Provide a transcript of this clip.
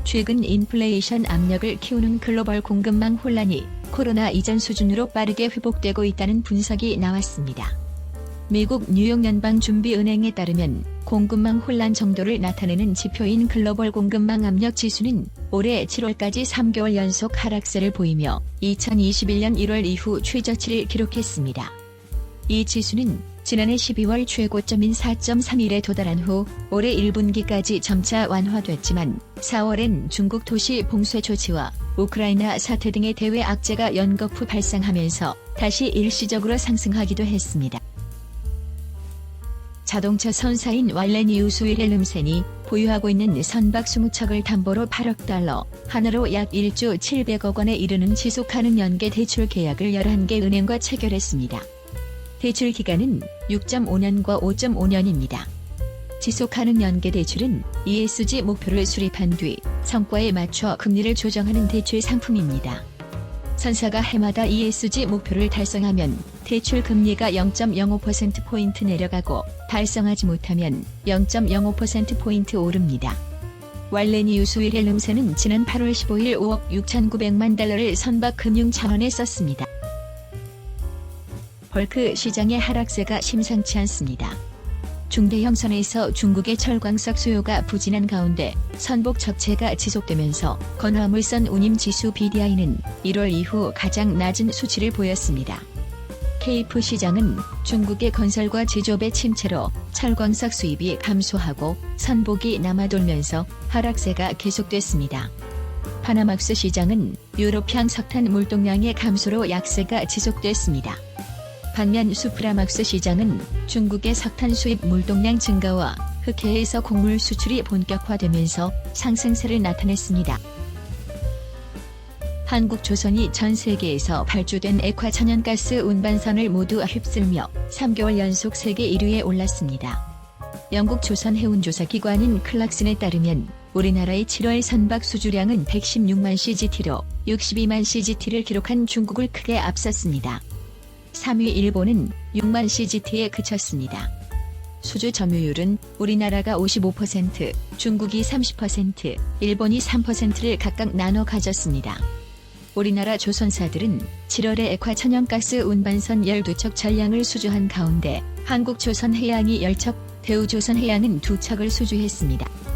최근 인플레이션 압력을 키우는 글로벌 공급망 혼란이 코로나 이전 수준으로 빠르게 회복되고 있다는 분석이 나왔습니다. 미국 뉴욕 연방준비은행에 따르면 공급망 혼란 정도를 나타내는 지표인 글로벌 공급망 압력 지수는 올해 7월까지 3개월 연속 하락세를 보이며 2021년 1월 이후 최저치를 기록했습니다. 이 지수는 지난해 12월 최고점인 4.31에 도달한 후 올해 1분기까지 점차 완화됐지만 4월엔 중국 도시 봉쇄 조치와 우크라이나 사태 등의 대외 악재가 연거푸 발생하면서 다시 일시적으로 상승하기도 했습니다. 자동차 선사인 왈레니우스 윌헬름센이 보유하고 있는 선박 20척을 담보로 8억 달러, 하나로 약 1조 700억 원에 이르는 지속가능 연계 대출 계약을 11개 은행과 체결했습니다. 대출 기간은 6.5년과 5.5년입니다. 지속가능 연계 대출은 ESG 목표를 수립한 뒤 성과에 맞춰 금리를 조정하는 대출 상품입니다. 선사가 해마다 ESG 목표를 달성하면 대출 금리가 0.05%포인트 내려가고 달성하지 못하면 0.05%포인트 오릅니다. 왈레니우스 윌헬름센은 지난 8월 15일 5억 6,900만 달러를 선박 금융 자원에 썼습니다. 벌크 시장의 하락세가 심상치 않습니다. 중대형 선에서 중국의 철광석 수요가 부진한 가운데 선복 적체가 지속되면서 건화물선 운임지수 BDI는 1월 이후 가장 낮은 수치를 보였습니다. 케이프 시장은 중국의 건설과 제조업의 침체로 철광석 수입이 감소하고 선복이 남아돌면서 하락세가 계속됐습니다. 파나막스 시장은 유럽향 석탄 물동량의 감소로 약세가 지속됐습니다. 반면 수프라막스 시장은 중국의 석탄 수입 물동량 증가와 흑해에서 곡물 수출이 본격화되면서 상승세를 나타냈습니다. 한국조선이 전 세계에서 발주된 액화 천연가스 운반선을 모두 휩쓸며 3개월 연속 세계 1위에 올랐습니다. 영국 조선 해운조사기관인 클락슨에 따르면 우리나라의 7월 선박 수주량은 116만 CGT로 62만 CGT를 기록한 중국을 크게 앞섰습니다. 3위 일본은 6만 CGT에 그쳤습니다. 수주 점유율은 우리나라가 55%, 중국이 30%, 일본이 3%를 각각 나눠 가졌습니다. 우리나라 조선사들은 7월에 액화 천연가스 운반선 12척 전량을 수주한 가운데 한국조선해양이 10척, 대우조선해양은 2척을 수주했습니다.